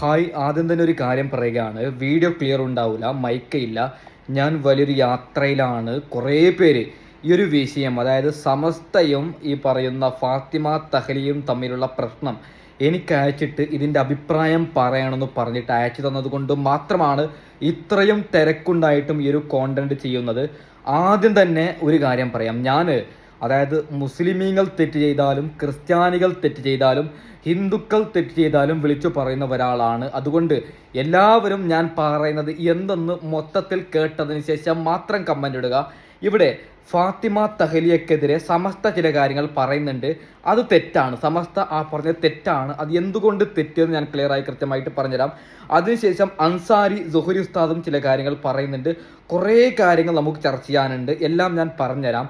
Hi, ആദ്യം തന്നെ ഒരു കാര്യം പറയുകയാണ്. വീഡിയോ ക്ലിയർ ഉണ്ടാവില്ല, മൈക്കില്ല. ഞാൻ വലിയൊരു യാത്രയിലാണ്. കുറേ പേര് ഈ ഒരു വിഷയം, അതായത് സമസ്തയും ഈ പറയുന്ന ഫാത്തിമ തഹ്ലിയും തമ്മിലുള്ള പ്രശ്നം എനിക്ക് അയച്ചിട്ട് ഇതിൻ്റെ അഭിപ്രായം പറയണമെന്ന് പറഞ്ഞിട്ട് അയച്ചു തന്നതുകൊണ്ട് മാത്രമാണ് ഇത്രയും തിരക്കുണ്ടായിട്ടും ഈ ഒരു കോണ്ടന്റ് ചെയ്യുന്നത്. ആദ്യം തന്നെ ഒരു കാര്യം പറയാം. അതായത് മുസ്ലിമീങ്ങൾ തെറ്റ് ചെയ്താലും ക്രിസ്ത്യാനികൾ തെറ്റ് ചെയ്താലും ഹിന്ദുക്കൾ തെറ്റ് ചെയ്താലും വിളിച്ചു പറയുന്ന ഒരാളാണ്. അതുകൊണ്ട് എല്ലാവരും ഞാൻ പറയുന്നത് എന്തെന്ന് മൊത്തത്തിൽ കേട്ടതിന് ശേഷം മാത്രം കമൻ്റ് ഇടുക. ഇവിടെ ഫാത്തിമ തഹ്ലിയക്കെതിരെ സമസ്ത ചില കാര്യങ്ങൾ പറയുന്നുണ്ട്. അത് തെറ്റാണ്. സമസ്ത ആ പറഞ്ഞത് തെറ്റാണ്. അത് എന്തുകൊണ്ട് തെറ്റെന്ന് ഞാൻ ക്ലിയറായി കൃത്യമായിട്ട് പറഞ്ഞുതരാം. അതിനുശേഷം അൻസാരി സുഹരി ഉസ്താദും ചില കാര്യങ്ങൾ പറയുന്നുണ്ട്. കുറേ കാര്യങ്ങൾ നമുക്ക് ചർച്ച ചെയ്യാനുണ്ട്. എല്ലാം ഞാൻ പറഞ്ഞുതരാം.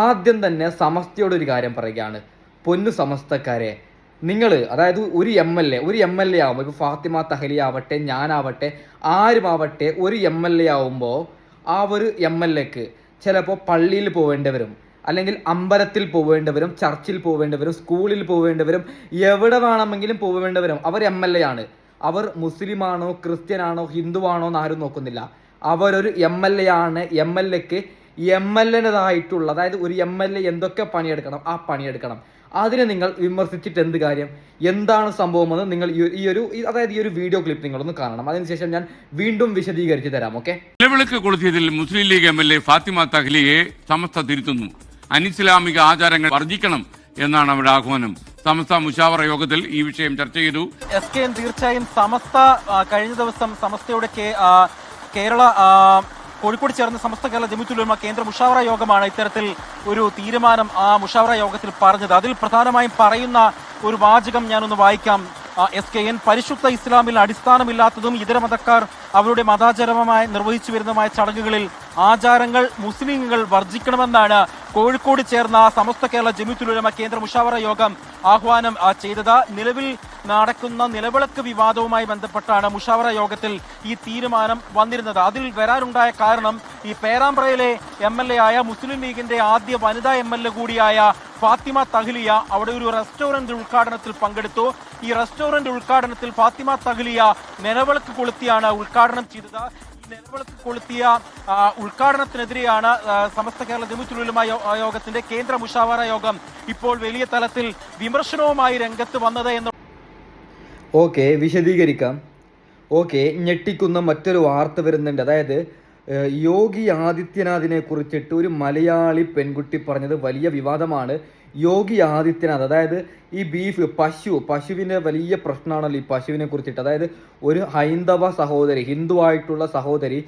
ആദ്യം തന്നെ സമസ്തയോടൊരു കാര്യം പറയുകയാണ്. പൊന്നു സമസ്തക്കാരെ, നിങ്ങൾ അതായത് ഒരു എം എൽ എ ആവുമ്പോൾ, ഇപ്പോൾ ഫാത്തിമ തഹ്ലി ആവട്ടെ, ഞാനാവട്ടെ, ആരുമാവട്ടെ, ഒരു എം എൽ എ ആവുമ്പോൾ ആ ഒരു എം എൽ എക്ക് ചിലപ്പോൾ പള്ളിയിൽ പോവേണ്ടി വരും, അല്ലെങ്കിൽ അമ്പലത്തിൽ പോവേണ്ടി വരും, ചർച്ചിൽ പോവേണ്ടി വരും, സ്കൂളിൽ പോവേണ്ടി വരും, എവിടെ വേണമെങ്കിലും പോവേണ്ടി വരും. അവർ എം എൽ എ ആണ്. അവർ മുസ്ലിമാണോ ക്രിസ്ത്യനാണോ ഹിന്ദുവാണോ എന്ന് ആരും നോക്കുന്നില്ല. അവരൊരു എം എൽ എ ആണ്. എം എൽ എക്ക് എം എൽ എൻ്റെതായിട്ടുള്ള, അതായത് ഒരു എം എൽ എ എന്തൊക്കെ പണിയെടുക്കണം ആ പണിയെടുക്കണം. അതിനെ നിങ്ങൾ വിമർശിച്ചിട്ട് എന്ത് കാര്യം? എന്താണ് സംഭവമെന്ന് നിങ്ങൾ അതായത് ഈ ഒരു വീഡിയോ ക്ലിപ്പ് നിങ്ങളൊന്ന് കാണണം. അതിനുശേഷം ഞാൻ വീണ്ടും വിശദീകരിച്ച് തരാം. ഓക്കെ. നിലവിളക്ക് കൊളുത്തിയതിൽ Muslim League M L A Fathima തഹ്ലിയെ സമസ്ത തിരുത്തുന്നു. അനിസ്ലാമിക ആചാരങ്ങൾ വർജിക്കണം എന്നാണ് അവരുടെ ആഹ്വാനം. സമസ്ത മുഷാവറ യോഗത്തിൽ ഈ വിഷയം ചർച്ച ചെയ്തു. തീർച്ചയായും സമസ്ത കഴിഞ്ഞ ദിവസം സമസ്തയുടെ കേരള കോഴിക്കോട് ചേർന്ന സമസ്ത കേരള ജമിഅത്തുൽ ഉലമ കേന്ദ്ര മുഷാവറ യോഗമാണ് ഇത്തരത്തിൽ ഒരു തീരുമാനം ആ മുഷാവറ യോഗത്തിൽ പറഞ്ഞത്. അതിൽ പ്രധാനമായും പറയുന്ന ഒരു വാചകം ഞാനൊന്ന് വായിക്കാം. SKN പരിശുദ്ധ ഇസ്ലാമിൽ അടിസ്ഥാനമില്ലാത്തതും ഇതര മതക്കാർ അവരുടെ മതാചാരമായി നിർവഹിച്ചു വരുന്നതുമായ ചടങ്ങുകളിൽ ആചാരങ്ങൾ മുസ്ലിങ്ങൾ വർജിക്കണമെന്നാണ് കോഴിക്കോട് ചേർന്ന സമസ്ത കേരള ജമിഅത്തുൽ ഉലമ കേന്ദ്ര മുഷാവറ യോഗം ആഹ്വാനം ചെയ്തത്. നിലവിൽ നടക്കുന്ന നിലവിളക്ക് വിവാദവുമായി ബന്ധപ്പെട്ടാണ് മുഷാവറ യോഗത്തിൽ ഈ തീരുമാനം വന്നിരുന്നത്. അതിൽ വരാനുണ്ടായ കാരണം ഈ പേരാമ്പ്രയിലെ MLA ആയ മുസ്ലിം ലീഗിന്റെ ആദ്യ വനിതാ MLA കൂടിയായ ഫാത്തിമ തഹ്ലിയ അവിടെ ഒരു റെസ്റ്റോറന്റ് ഉദ്ഘാടനത്തിൽ പങ്കെടുത്തു. ഈ റെസ്റ്റോറന്റ് ഉദ്ഘാടനത്തിൽ ഫാത്തിമ തഹ്ലിയ നിലവിളക്ക് കൊളുത്തിയാണ് ഉദ്ഘാടനം ചെയ്തത്. നിലവിളക്ക് കൊളുത്തിയ ഉദ്ഘാടനത്തിനെതിരെയാണ് സമസ്ത കേരള ജമിഅത്തുൽ ഉലമ യോഗത്തിന്റെ കേന്ദ്ര മുഷാവറ യോഗം ഇപ്പോൾ വലിയ തലത്തിൽ വിമർശനവുമായി രംഗത്ത് വന്നത് എന്ന്. ഓക്കെ, വിശദീകരിക്കാം. ഓക്കെ, ഞെട്ടിക്കുന്ന മറ്റൊരു വാർത്ത വരുന്നുണ്ട്. അതായത് യോഗി ആദിത്യനാഥിനെ കുറിച്ചിട്ട് ഒരു മലയാളി പെൺകുട്ടി പറഞ്ഞത് വലിയ വിവാദമാണ്. യോഗി ആദിത്യനാഥ്, അതായത് ഈ പശുവിൻ്റെ വലിയ പ്രശ്നമാണല്ലോ ഈ പശുവിനെ കുറിച്ചിട്ട്. അതായത് ഒരു ഹൈന്ദവ സഹോദരി, ഹിന്ദുവായിട്ടുള്ള സഹോദരി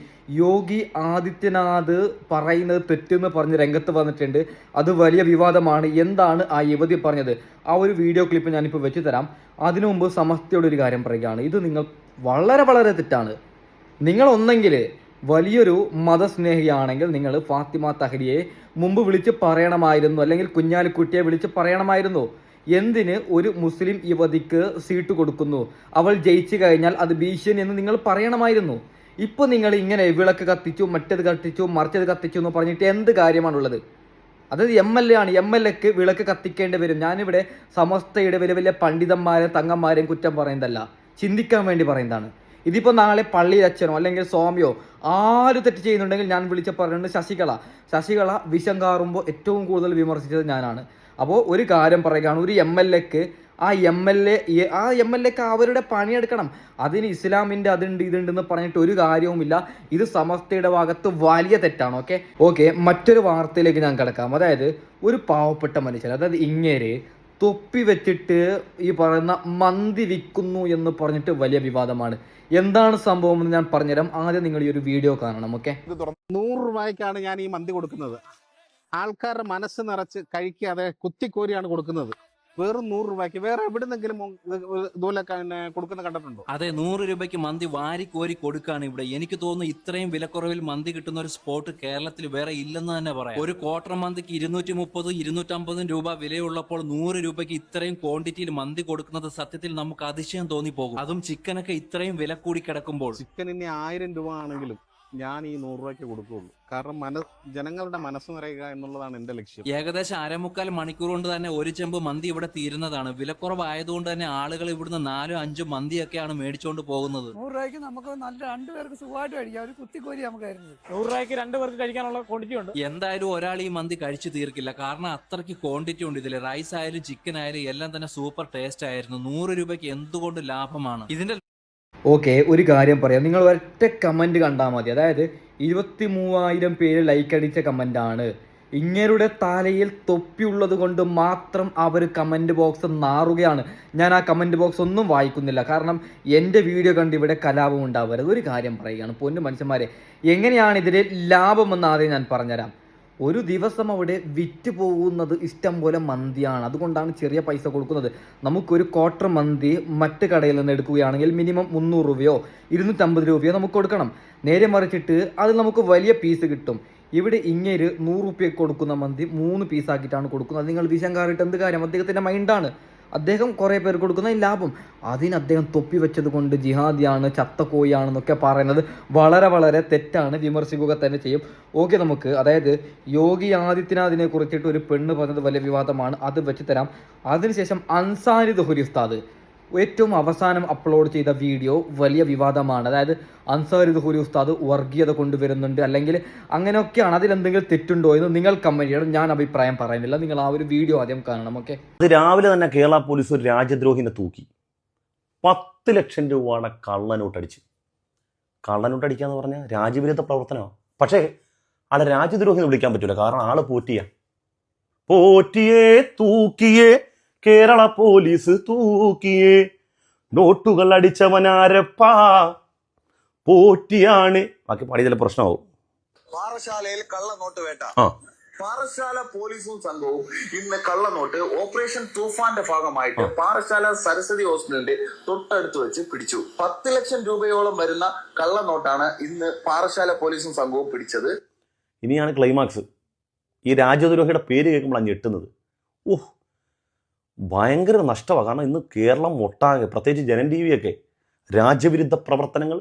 യോഗി ആദിത്യനാഥ് പറയുന്നത് തെറ്റെന്ന് പറഞ്ഞ് രംഗത്ത് വന്നിട്ടുണ്ട്. അത് വലിയ വിവാദമാണ്. എന്താണ് ആ യുവതി പറഞ്ഞത്? ആ ഒരു വീഡിയോ ക്ലിപ്പ് ഞാനിപ്പോൾ വെച്ച് തരാം. അതിനു മുമ്പ് സമസ്തയോട് ഒരു കാര്യം പറയുകയാണ്. ഇത് നിങ്ങൾ വളരെ വളരെ തെറ്റാണ്. നിങ്ങൾ ഒന്നെങ്കിൽ വലിയൊരു മതസ്നേഹിയാണെങ്കിൽ നിങ്ങൾ ഫാത്തിമ തഹ്ലിയെ മുമ്പ് വിളിച്ച് പറയണമായിരുന്നു, അല്ലെങ്കിൽ കുഞ്ഞാലിക്കുട്ടിയെ വിളിച്ച് പറയണമായിരുന്നു. എന്തിന് ഒരു മുസ്ലിം യുവതിക്ക് സീറ്റ് കൊടുക്കുന്നു, അവൾ ജയിച്ചു കഴിഞ്ഞാൽ അത് ഭീഷണി എന്ന് നിങ്ങൾ പറയണമായിരുന്നു. ഇപ്പോൾ നിങ്ങൾ ഇങ്ങനെ വിളക്ക് കത്തിച്ചു, മറ്റേത് കത്തിച്ചു, മറിച്ചത് കത്തിച്ചു എന്ന് പറഞ്ഞിട്ട് എന്ത് കാര്യമാണുള്ളത്? അതായത് MLA ആണ്. MLAക്ക് വിളക്ക് കത്തിക്കേണ്ടി വരും. ഞാനിവിടെ സമസ്തയുടെ വലിയ വലിയ പണ്ഡിതന്മാരെയും തങ്ങന്മാരെയും കുറ്റം പറയുന്നതല്ല, ചിന്തിക്കാൻ വേണ്ടി പറയുന്നതാണ്. ഇതിപ്പോൾ നാളെ പള്ളി അച്ഛനോ അല്ലെങ്കിൽ സ്വാമിയോ ആര് തെറ്റ് ചെയ്യുന്നുണ്ടെങ്കിൽ ഞാൻ വിളിച്ച് പറയുന്നുണ്ട്. ശശികല വിഷം കാറുമ്പോൾ ഏറ്റവും കൂടുതൽ വിമർശിച്ചത് ഞാനാണ്. അപ്പോൾ ഒരു കാര്യം പറയുകയാണ്, ഒരു MLAക്ക് ആ MLAക്ക് അവരുടെ പണിയെടുക്കണം. അതിന് ഇസ്ലാമിൻ്റെ അതുണ്ട് ഇതുണ്ടെന്ന് പറഞ്ഞിട്ട് ഒരു കാര്യവുമില്ല. ഇത് സമസ്തയുടെ ഭാഗത്ത് വലിയ തെറ്റാണ്. ഓക്കെ, മറ്റൊരു വാർത്തയിലേക്ക് ഞാൻ കിടക്കാം. അതായത് ഒരു പാവപ്പെട്ട മനുഷ്യൻ, അതായത് ഇങ്ങേര് തൊപ്പി വെച്ചിട്ട് ഈ പറയുന്ന മന്തി വിൽക്കുന്നു എന്ന് പറഞ്ഞിട്ട് വലിയ വിവാദമാണ്. എന്താണ് സംഭവം എന്ന് ഞാൻ പറഞ്ഞുതരാം. ആദ്യം നിങ്ങൾ ഈ ഒരു വീഡിയോ കാണണം. ഓക്കെ, 100 രൂപയ്ക്കാണ് ഞാൻ ഈ മന്തി കൊടുക്കുന്നത്. ആൾക്കാരുടെ മനസ്സ് നിറച്ച് കഴിക്കാതെ കുത്തിക്കോരിയാണ് കൊടുക്കുന്നത്. വെറും 100 രൂപയ്ക്ക്. വേറെ എവിടുന്നെങ്കിലും ഇതുപോലെ കൊടുക്കുന്ന കണ്ടിട്ടുണ്ടോ? അതെ, 100 രൂപയ്ക്ക് മന്തി വാരിക്കോരി കൊടുക്കാണ് ഇവിടെ. എനിക്ക് തോന്നുന്നു ഇത്രയും വിലക്കുറവിൽ മന്തി കിട്ടുന്ന ഒരു സ്പോട്ട് കേരളത്തിൽ വേറെ ഇല്ലെന്ന് തന്നെ പറയാം. ഒരു ക്വാർട്ടർ മന്തിക്ക് 230, 250 രൂപ വിലയുള്ളപ്പോൾ 100 രൂപയ്ക്ക് ഇത്രയും ക്വാണ്ടിറ്റിയിൽ മന്തി കൊടുക്കുന്നത് സത്യത്തിൽ നമുക്ക് അതിശയം തോന്നിപ്പോകും. അതും ചിക്കനൊക്കെ ഇത്രയും വില കൂടി കിടക്കുമ്പോൾ. ചിക്കൻ ഇനി 1000 രൂപ ആണെങ്കിലും ഞാൻ ഈ 100 രൂപയ്ക്ക് കൊടുക്കുകയുള്ളൂ. കാരണം ജനങ്ങളുടെ മനസ്സ് നിറയുക എന്നുള്ളതാണ് എൻ്റെ ലക്ഷ്യം. ഏകദേശം 1/4 മണിക്കൂർ കൊണ്ട് തന്നെ ഒരു ചെമ്പ് മന്തി ഇവിടെ തീരുന്നതാണ്. വിലക്കുറവായതുകൊണ്ട് തന്നെ ആളുകൾ ഇവിടുന്ന് 4-5 മന്തിയൊക്കെയാണ് മേടിച്ചുകൊണ്ട് പോകുന്നത്. 100 രൂപയ്ക്ക് നമുക്ക് നല്ല 2 പേർക്ക് സുഖമായിട്ട് കഴിക്കാം. ഒരു കുത്തിക്കോരി നമുക്ക് തരുന്നത് 100 രൂപയ്ക്ക് 2 പേർക്ക് കഴിക്കാനുള്ള ക്വാണ്ടിറ്റി ഉണ്ട്. എന്തായാലും ഒരാൾ ഈ മന്തി കഴിച്ചു തീർക്കില്ല, കാരണം അത്രയ്ക്ക് ക്വാണ്ടിറ്റി ഉണ്ട് ഇതിൽ. റൈസ് ആയാലും ചിക്കൻ ആയാലും എല്ലാം തന്നെ സൂപ്പർ ടേസ്റ്റ് ആയിരുന്നു. 100 രൂപയ്ക്ക് എന്തുകൊണ്ട് ലാഭമാണ് ഇതിന്റെ. ഓക്കെ, ഒരു കാര്യം പറയാം. നിങ്ങൾ ഒറ്റ കമൻറ്റ് കണ്ടാൽ മതി. അതായത് 23,000 പേര് ലൈക്ക് അടിച്ച കമൻ്റാണ്. ഇങ്ങരുടെ തലയിൽ തൊപ്പിയുള്ളത് കൊണ്ട് മാത്രം അവർ കമൻറ്റ് ബോക്സ് നാറുകയാണ്. ഞാൻ ആ കമൻറ്റ് ബോക്സ് ഒന്നും വായിക്കുന്നില്ല, കാരണം എൻ്റെ വീഡിയോ കണ്ട് ഇവിടെ കലാപം ഉണ്ടാവരുത്. ഒരു കാര്യം പറയുകയാണ്, പൊന്നു മനുഷ്യന്മാരെ, എങ്ങനെയാണ് ഇതിൽ ലാഭമെന്ന് ആദ്യം ഞാൻ പറഞ്ഞുതരാം. ഒരു ദിവസം അവിടെ വിറ്റ് പോകുന്നത് ഇഷ്ടം പോലെ മന്തിയാണ്. അതുകൊണ്ടാണ് ചെറിയ പൈസ കൊടുക്കുന്നത്. നമുക്കൊരു ക്വാർട്ടർ മന്തി മറ്റ് കടയിൽ നിന്ന് എടുക്കുകയാണെങ്കിൽ മിനിമം 300 രൂപയോ 250 രൂപയോ നമുക്ക് കൊടുക്കണം. നേരെ മറിച്ചിട്ട് അത് നമുക്ക് വലിയ പീസ് കിട്ടും. ഇവിടെ ഇങ്ങേര് 100 രൂപയ്ക്ക് കൊടുക്കുന്ന മന്തി 3 പീസാക്കിയിട്ടാണ് കൊടുക്കുന്നത്. നിങ്ങൾ വിശങ്കാറിയിട്ട് എന്ത് കാര്യം? അദ്ദേഹത്തിൻ്റെ മൈൻഡാണ്. അദ്ദേഹം കുറേ പേർ കൊടുക്കുന്ന ലാഭം. അതിന് അദ്ദേഹം തൊപ്പി വെച്ചത് കൊണ്ട് ജിഹാദിയാണ്, ചത്തക്കോയാണെന്നൊക്കെ പറയുന്നത് വളരെ വളരെ തെറ്റാണ്. വിമർശിക്കുക തന്നെ ചെയ്യും. ഓക്കെ, നമുക്ക് അതായത് യോഗി ആദിത്യനാഥിനെ കുറിച്ചിട്ട് ഒരു പെണ്ണ് പറഞ്ഞത് വലിയ വിവാദമാണ്, അത് വെച്ച് തരാം. അതിനുശേഷം അൻസാരി ദുഹരി ഉസ്താദ് ഏറ്റവും അവസാനം അപ്ലോഡ് ചെയ്ത വീഡിയോ വലിയ വിവാദമാണ്. അതായത് അൻസാരി ദുഹരി ഉസ്താദ് വർഗീയത കൊണ്ടുവരുന്നുണ്ട്, അല്ലെങ്കിൽ അങ്ങനെയൊക്കെയാണ്. അതിലെന്തെങ്കിലും തെറ്റുണ്ടോ എന്ന് നിങ്ങൾ കമൻറ്റ് ചെയ്യണം. ഞാൻ അഭിപ്രായം പറയുന്നില്ല. നിങ്ങൾ ആ ഒരു വീഡിയോ ആദ്യം കാണണം. ഓക്കെ, അത് രാവിലെ തന്നെ കേരള പോലീസ് ഒരു രാജ്യദ്രോഹിനെ തൂക്കി 10 ലക്ഷം രൂപയുടെ കള്ളനോട്ടടിച്ച്. കള്ളനോട്ടടിക്കുക എന്ന് പറഞ്ഞാൽ രാജ്യവിരുദ്ധ പ്രവർത്തനമാണ്. പക്ഷേ ആളെ രാജ്യദ്രോഹി എന്ന് വിളിക്കാൻ പറ്റില്ല, കാരണം ആള് പോറ്റിയെ തൂക്കിയേ കേരള പോലീസ് തൂക്കിയേ, നോട്ടുകൾ അടിച്ചവനാരപ്പാ പോറ്റിയാണ്. ബാക്കി പാടി ചില പ്രശ്നമാവും. പാറശാലയിൽ കള്ളനോട്ട് വേട്ട. പാറശാല പോലീസും സംഘവും ഇന്ന് കള്ളനോട്ട് ഓപ്പറേഷൻ തൂഫാന്റെ ഭാഗമായിട്ട് പാറശാല സരസ്വതി ഹോസ്പിറ്റലിന്റെ തൊട്ടടുത്ത് വെച്ച് പിടിച്ചു. 10 ലക്ഷം രൂപയോളം വരുന്ന കള്ളനോട്ടാണ് ഇന്ന് പാറശാല പോലീസും സംഘവും പിടിച്ചത്. ഇനിയാണ് ക്ലൈമാക്സ്. ഈ രാജ്യദ്രോഹിയുടെ പേര് കേൾക്കുമ്പോഴാണ് ഞെട്ടുന്നത്. ഓഹ്, ഭയങ്കര നഷ്ടമാണ്. കാരണം ഇന്ന് കേരളം ഒട്ടാകെ, പ്രത്യേകിച്ച് ജനൻ ടി വിയൊക്കെ, രാജ്യവിരുദ്ധ പ്രവർത്തനങ്ങൾ,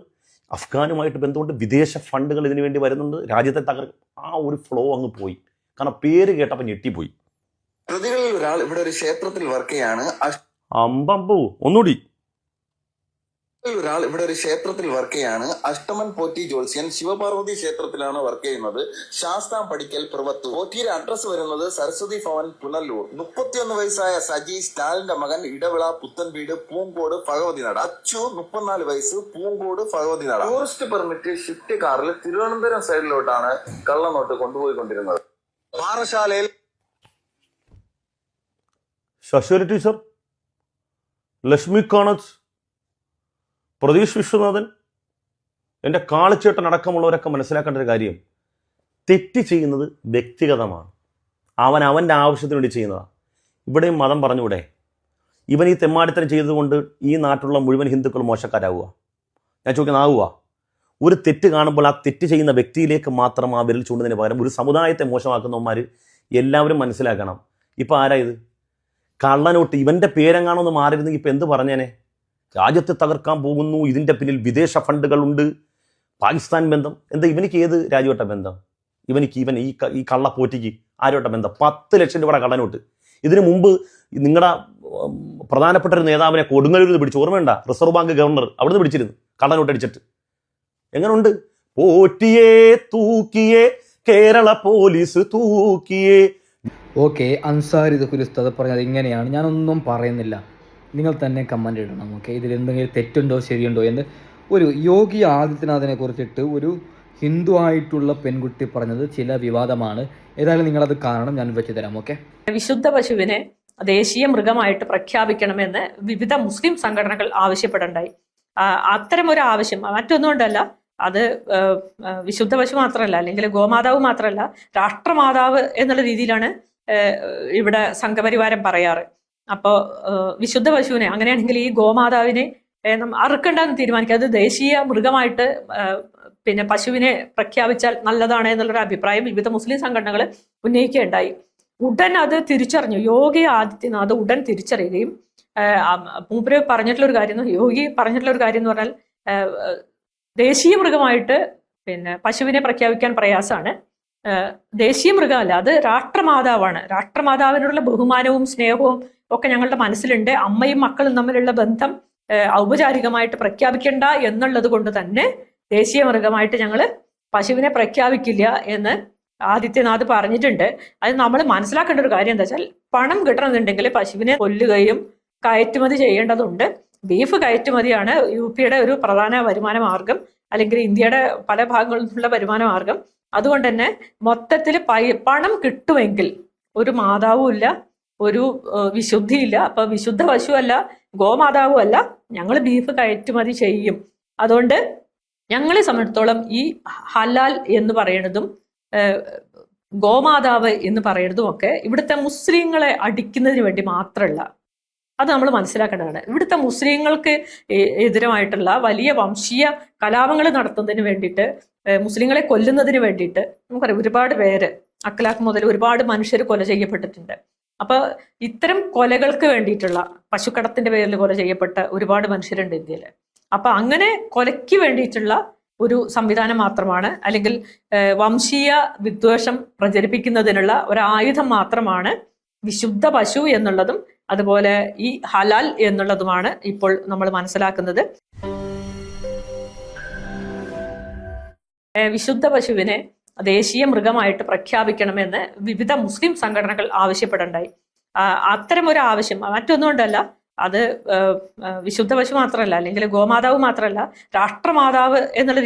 അഫ്ഗാനുമായിട്ട് ബന്ധപ്പെട്ട് വിദേശ ഫണ്ടുകൾ ഇതിനു വേണ്ടി വരുന്നുണ്ട്, രാജ്യത്തെ തകർക്കും. ആ ഒരു ഫ്ലോ അങ്ങ് പോയി. കാരണം പേര് കേട്ടപ്പോൾ ഞെട്ടിപ്പോയി. പ്രതികളിൽ ഒരാൾ ഇവിടെ ഒരു ക്ഷേത്രത്തിൽ വർക്ക് ചെയ്യാണ്. അമ്പമ്പൂ ഒന്നുകൂടി. ഒരാൾ ഇവിടെ ഒരു ക്ഷേത്രത്തിൽ വർക്ക് ചെയ്യാണ്. അഷ്ടമൻ പോറ്റി ജോത്സ്യൻ ശിവപാർവതി ക്ഷേത്രത്തിലാണ് വർക്ക് ചെയ്യുന്നത്. ശാസ്താം പടിക്കൽ പ്രവത്തു. പോറ്റിയുടെ അഡ്രസ് വരുന്നത് സരസ്വതി ഭവൻ പുനല്ലൂർ. 31 വയസ്സായ സജി സ്റ്റാലിന്റെ മകൻ ഇടവിള പുത്തൻവീട് പൂങ്കോട് ഭഗവതിനട. അച്ചു 34 വയസ്സ് പൂങ്കോട് ഭഗവതിനട. ടൂറിസ്റ്റ് പെർമിറ്റ് ഷിഫ്റ്റ് കാറിൽ തിരുവനന്തപുരം സൈഡിലോട്ടാണ് കള്ളനോട്ട് കൊണ്ടുപോയിക്കൊണ്ടിരുന്നത്. പാറശാലയിൽ ശശി ടീച്ചർ, ലക്ഷ്മി കാണത്ത്, പ്രതീഷ് വിശ്വനാഥൻ, എൻ്റെ കാളിച്ചേട്ടൻ അടക്കമുള്ളവരൊക്കെ മനസ്സിലാക്കേണ്ട ഒരു കാര്യം, തെറ്റ് ചെയ്യുന്നത് വ്യക്തിഗതമാണ്. അവൻ്റെ ആവശ്യത്തിന് വേണ്ടി ചെയ്യുന്നതാണ്. ഇവിടെയും മതം പറഞ്ഞുകൂടെ? ഇവൻ ഈ തെമ്മാടിത്തരം ചെയ്തതുകൊണ്ട് ഈ നാട്ടിലുള്ള മുഴുവൻ ഹിന്ദുക്കളും മോശക്കാരാവുക? ഞാൻ ചോദിക്കുന്നത് ആവുക? ഒരു തെറ്റ് കാണുമ്പോൾ ആ തെറ്റ് ചെയ്യുന്ന വ്യക്തിയിലേക്ക് മാത്രം ആ വിരൽ ചൂണ്ടുന്നതിന് പകരം ഒരു സമുദായത്തെ മോശമാക്കുന്നവന്മാർ എല്ലാവരും മനസ്സിലാക്കണം. ഇപ്പം ആരാ ഇത്? കള്ളനോട്ട്. ഇവൻ്റെ പേരെങ്ങാണൊന്ന് മാറിയിരുന്നെങ്കിൽ ഇപ്പം എന്ത് പറഞ്ഞേനെ? രാജ്യത്തെ തകർക്കാൻ പോകുന്നു, ഇതിൻ്റെ പിന്നിൽ വിദേശ ഫണ്ടുകളുണ്ട്, പാകിസ്ഥാൻ ബന്ധം. എന്താ ഇവനിക്ക് ഏത് രാജ്യവട്ട ബന്ധം? ഇവൻ ഈ കള്ളപ്പോറ്റിക്ക് ആരോട്ട ബന്ധം? 10 ലക്ഷം രൂപയുടെ കള്ളനോട്ട്. ഇതിനു മുമ്പ് നിങ്ങളുടെ പ്രധാനപ്പെട്ട ഒരു നേതാവിനെ കൊടുങ്ങല്ലൂരിൽ നിന്ന് പിടിച്ചു, ഓർമ്മയുണ്ട? റിസർവ് ബാങ്ക് ഗവർണർ അവിടുന്ന് പിടിച്ചിരുന്നു കള്ളനോട്ട് അടിച്ചിട്ട്. എങ്ങനെയുണ്ട്? പോറ്റിയെ തൂക്കിയേ കേരള പോലീസ് തൂക്കിയേ. ഓക്കെ, അൻസാരി ദുഹരി ഉസ്താദ് പറഞ്ഞത് ഇങ്ങനെയാണ്. ഞാനൊന്നും പറയുന്നില്ല, നിങ്ങൾ തന്നെ കമൻ്റ് ഇടണം. ഓക്കെ, ഇതിൽ എന്തെങ്കിലും തെറ്റുണ്ടോ ശരിയുണ്ടോ എന്ന്. ഒരു യോഗി ആദിത്യനാഥിനെ കുറിച്ചിട്ട് ഒരു ഹിന്ദു ആയിട്ടുള്ള പെൺകുട്ടി പറഞ്ഞത് ചില വിവാദമാണ്. ഏതായാലും നിങ്ങളത് കാണണം, ഞാൻ വെച്ച് തരാം. ഓക്കെ, വിശുദ്ധ പശുവിനെ ദേശീയ മൃഗമായിട്ട് പ്രഖ്യാപിക്കണമെന്ന് വിവിധ മുസ്ലിം സംഘടനകൾ ആവശ്യപ്പെടുണ്ടായി. അത്തരം ഒരു ആവശ്യം മറ്റൊന്നുകൊണ്ടല്ല, അത് വിശുദ്ധ പശു മാത്രമല്ല, അല്ലെങ്കിൽ ഗോമാതാവ് മാത്രമല്ല, രാഷ്ട്രമാതാവ് എന്നുള്ള രീതിയിലാണ് ഇവിടെ സംഘപരിവാരം പറയാറ്. അപ്പോൾ വിശുദ്ധ പശുവിനെ, അങ്ങനെയാണെങ്കിൽ ഈ ഗോമാതാവിനെ അറുക്കണ്ടെന്ന് തീരുമാനിക്കുക, അത് ദേശീയ മൃഗമായിട്ട് പിന്നെ പശുവിനെ പ്രഖ്യാപിച്ചാൽ നല്ലതാണ് എന്നുള്ളൊരു അഭിപ്രായം വിവിധ മുസ്ലിം സംഘടനകൾ ഉന്നയിക്കുകയുണ്ടായി. ഉടൻ അത് തിരിച്ചറിഞ്ഞു യോഗി ആദിത്യനാഥ്. ഉടൻ തിരിച്ചറിയുകയും മൂപ്പര് പറഞ്ഞിട്ടുള്ള ഒരു കാര്യം, യോഗി പറഞ്ഞിട്ടുള്ള ഒരു കാര്യം എന്ന് പറഞ്ഞാൽ ദേശീയ മൃഗമായിട്ട് പിന്നെ പശുവിനെ പ്രഖ്യാപിക്കാൻ പ്രയാസമാണ്. ദേശീയ മൃഗമല്ല, അത് രാഷ്ട്രമാതാവാണ്. രാഷ്ട്രമാതാവിനോടുള്ള ബഹുമാനവും സ്നേഹവും ഒക്കെ ഞങ്ങളുടെ മനസ്സിലുണ്ട്. അമ്മയും മക്കളും തമ്മിലുള്ള ബന്ധം ഔപചാരികമായിട്ട് പ്രഖ്യാപിക്കേണ്ട എന്നുള്ളത് കൊണ്ട് തന്നെ ദേശീയ മൃഗമായിട്ട് ഞങ്ങൾ പശുവിനെ പ്രഖ്യാപിക്കില്ല എന്ന് ആദിത്യനാഥ് പറഞ്ഞിട്ടുണ്ട്. അത് നമ്മൾ മനസ്സിലാക്കേണ്ട ഒരു കാര്യം എന്താ വെച്ചാൽ, പണം കിട്ടണമെന്നുണ്ടെങ്കിൽ പശുവിനെ കൊല്ലുകയും കയറ്റുമതി ചെയ്യേണ്ടതുണ്ട്. ബീഫ് കയറ്റുമതിയാണ് UP-യുടെ ഒരു പ്രധാന വരുമാന മാർഗം, അല്ലെങ്കിൽ ഇന്ത്യയുടെ പല ഭാഗങ്ങളിൽ നിന്നുള്ള വരുമാന മാർഗം. അതുകൊണ്ട് തന്നെ മൊത്തത്തിൽ പണം കിട്ടുമെങ്കിൽ ഒരു മാതാവും ഇല്ല, ഒരു വിശുദ്ധിയില്ല. അപ്പൊ വിശുദ്ധ പശുവല്ല, ഗോമാതാവും അല്ല, ഞങ്ങൾ ബീഫ് കയറ്റുമതി ചെയ്യും. അതുകൊണ്ട് ഞങ്ങളെ സംബന്ധിച്ചിടത്തോളം ഈ ഹലാൽ എന്ന് പറയുന്നതും ഗോമാതാവ് എന്ന് പറയുന്നതും ഒക്കെ ഇവിടുത്തെ മുസ്ലിങ്ങളെ അടിക്കുന്നതിന് വേണ്ടി മാത്രമല്ല, അത് നമ്മൾ മനസ്സിലാക്കേണ്ടതാണ്. ഇവിടുത്തെ മുസ്ലിങ്ങൾക്ക് എതിരമായിട്ടുള്ള വലിയ വംശീയ കലാപങ്ങൾ നടത്തുന്നതിന് വേണ്ടിയിട്ട്, മുസ്ലിങ്ങളെ കൊല്ലുന്നതിന് വേണ്ടിയിട്ട് നമുക്കറിയാം ഒരുപാട് പേര്, അഖ്ലാഖ് മുതൽ ഒരുപാട് മനുഷ്യർ കൊല ചെയ്യപ്പെട്ടിട്ടുണ്ട്. അപ്പൊ ഇത്തരം കൊലകൾക്ക് വേണ്ടിയിട്ടുള്ള, പശുക്കടത്തിന്റെ പേരിൽ കൊല ചെയ്യപ്പെട്ട ഒരുപാട് മനുഷ്യരുണ്ട് ഇന്ത്യയിൽ. അപ്പൊ അങ്ങനെ കൊലയ്ക്ക് വേണ്ടിയിട്ടുള്ള ഒരു സംവിധാനം മാത്രമാണ്, അല്ലെങ്കിൽ വംശീയ വിദ്വേഷം പ്രചരിപ്പിക്കുന്നതിനുള്ള ഒരു ആയുധം മാത്രമാണ് വിശുദ്ധ പശു എന്നുള്ളതും അതുപോലെ ഈ ഹലാൽ എന്നുള്ളതുമാണ് ഇപ്പോൾ നമ്മൾ മനസ്സിലാക്കുന്നത്. വിശുദ്ധ പശുവിനെ ദേശീയ മൃഗമായിട്ട് പ്രഖ്യാപിക്കണമെന്ന് വിവിധ മുസ്ലിം സംഘടനകൾ ആവശ്യപ്പെടണ്ടായി. അത്തരം ഒരു ആവശ്യം മറ്റൊന്നും കൊണ്ടല്ല, അത് വിശുദ്ധ പശു മാത്രമല്ല, അല്ലെങ്കിൽ ഗോമാതാവ് മാത്രമല്ല, രാഷ്ട്രമാതാവ് എന്നുള്ള